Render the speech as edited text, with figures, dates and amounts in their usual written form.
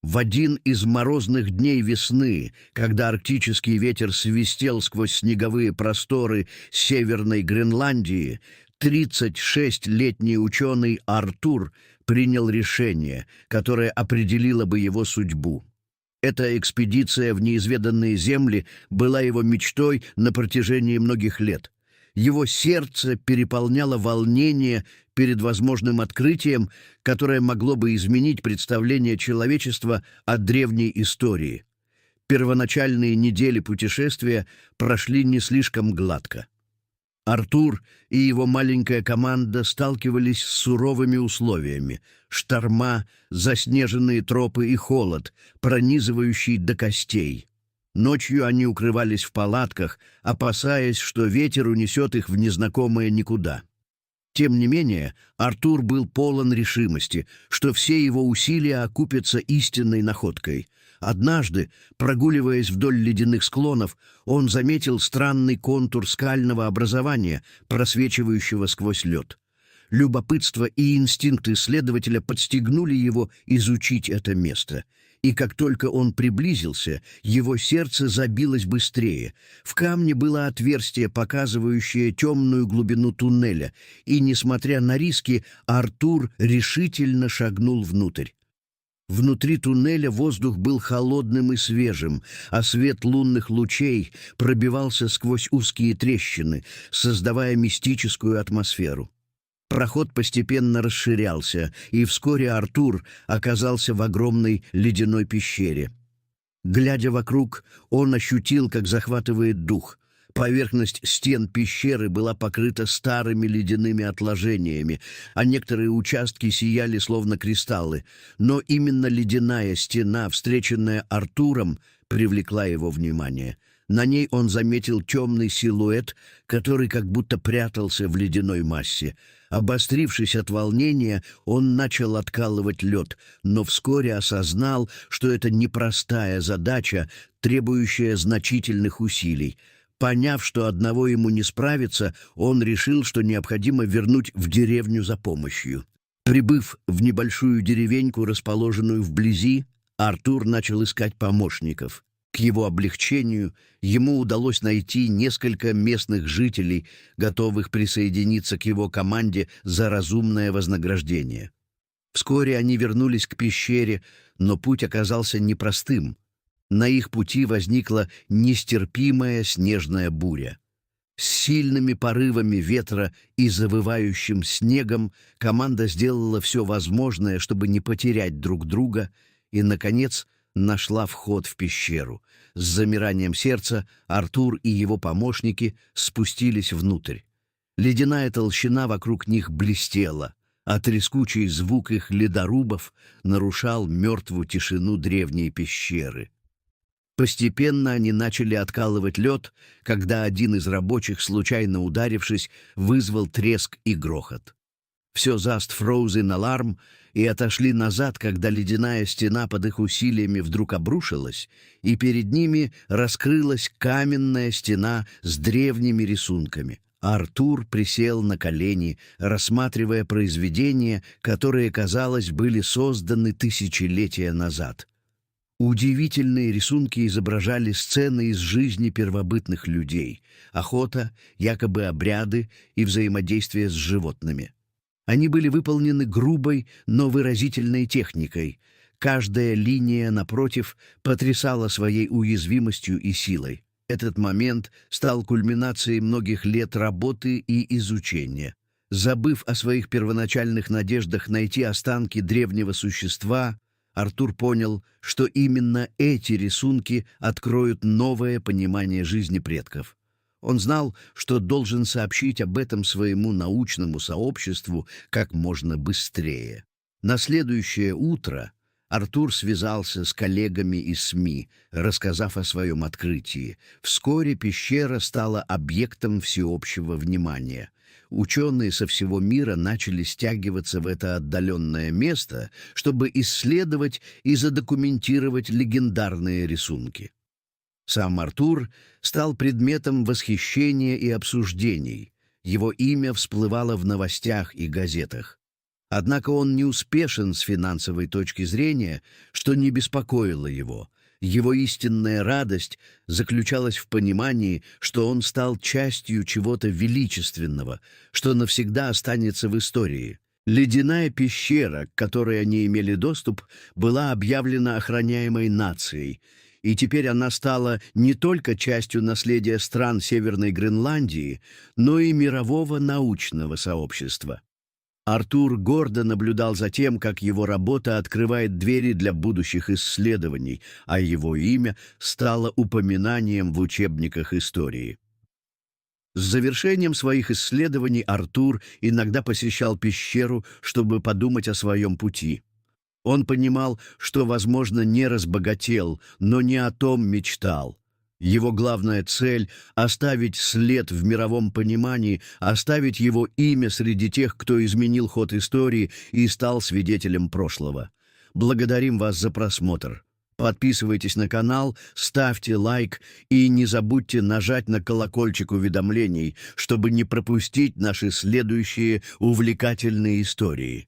В один из морозных дней весны, когда арктический ветер свистел сквозь снеговые просторы Северной Гренландии, 36-летний ученый Артур принял решение, которое определило бы его судьбу. Эта экспедиция в неизведанные земли была его мечтой на протяжении многих лет. Его сердце переполняло волнение перед возможным открытием, которое могло бы изменить представление человечества о древней истории. Первоначальные недели путешествия прошли не слишком гладко. Артур и его маленькая команда сталкивались с суровыми условиями: шторма, заснеженные тропы и холод, пронизывающий до костей. Ночью они укрывались в палатках, опасаясь, что ветер унесет их в незнакомое никуда. Тем не менее, Артур был полон решимости, что все его усилия окупятся истинной находкой. Однажды, прогуливаясь вдоль ледяных склонов, он заметил странный контур скального образования, просвечивающего сквозь лед. Любопытство и инстинкт исследователя подстегнули его изучить это место. И как только он приблизился, его сердце забилось быстрее. В камне было отверстие, показывающее темную глубину туннеля, и, несмотря на риски, Артур решительно шагнул внутрь. Внутри туннеля воздух был холодным и свежим, а свет лунных лучей пробивался сквозь узкие трещины, создавая мистическую атмосферу. Проход постепенно расширялся, и вскоре Артур оказался в огромной ледяной пещере. Глядя вокруг, он ощутил, как захватывает дух. Поверхность стен пещеры была покрыта старыми ледяными отложениями, а некоторые участки сияли словно кристаллы. Но именно ледяная стена, встреченная Артуром, привлекла его внимание. На ней он заметил темный силуэт, который как будто прятался в ледяной массе. Обострившись от волнения, он начал откалывать лед, но вскоре осознал, что это непростая задача, требующая значительных усилий. Поняв, что одного ему не справиться, он решил, что необходимо вернуть в деревню за помощью. Прибыв в небольшую деревеньку, расположенную вблизи, Артур начал искать помощников. К его облегчению ему удалось найти несколько местных жителей, готовых присоединиться к его команде за разумное вознаграждение. Вскоре они вернулись к пещере, но путь оказался непростым. На их пути возникла нестерпимая снежная буря. С сильными порывами ветра и завывающим снегом команда сделала все возможное, чтобы не потерять друг друга, и, наконец, нашла вход в пещеру. С замиранием сердца Артур и его помощники спустились внутрь. Ледяная толщина вокруг них блестела, а трескучий звук их ледорубов нарушал мертвую тишину древней пещеры. Постепенно они начали откалывать лед, когда один из рабочих, случайно ударившись, вызвал треск и грохот. Все Just Frozen Alarm и отошли назад, когда ледяная стена под их усилиями вдруг обрушилась, и перед ними раскрылась каменная стена с древними рисунками. Артур присел на колени, рассматривая произведения, которые, казалось, были созданы тысячелетия назад. Удивительные рисунки изображали сцены из жизни первобытных людей: охота, якобы обряды и взаимодействие с животными. Они были выполнены грубой, но выразительной техникой. Каждая линия, напротив, потрясала своей уязвимостью и силой. Этот момент стал кульминацией многих лет работы и изучения. Забыв о своих первоначальных надеждах найти останки древнего существа, Артур понял, что именно эти рисунки откроют новое понимание жизни предков. Он знал, что должен сообщить об этом своему научному сообществу как можно быстрее. На следующее утро Артур связался с коллегами из СМИ, рассказав о своем открытии. Вскоре пещера стала объектом всеобщего внимания. Ученые со всего мира начали стягиваться в это отдаленное место, чтобы исследовать и задокументировать легендарные рисунки. Сам Артур стал предметом восхищения и обсуждений. Его имя всплывало в новостях и газетах. Однако он не успешен с финансовой точки зрения, что не беспокоило его. Его истинная радость заключалась в понимании, что он стал частью чего-то величественного, что навсегда останется в истории. Ледяная пещера, к которой они имели доступ, была объявлена охраняемой нацией, и теперь она стала не только частью наследия стран Северной Гренландии, но и мирового научного сообщества. Артур гордо наблюдал за тем, как его работа открывает двери для будущих исследований, а его имя стало упоминанием в учебниках истории. С завершением своих исследований Артур иногда посещал пещеру, чтобы подумать о своем пути. Он понимал, что, возможно, не разбогател, но не о том мечтал. Его главная цель — оставить след в мировом понимании, оставить его имя среди тех, кто изменил ход истории и стал свидетелем прошлого. Благодарим вас за просмотр. Подписывайтесь на канал, ставьте лайк и не забудьте нажать на колокольчик уведомлений, чтобы не пропустить наши следующие увлекательные истории.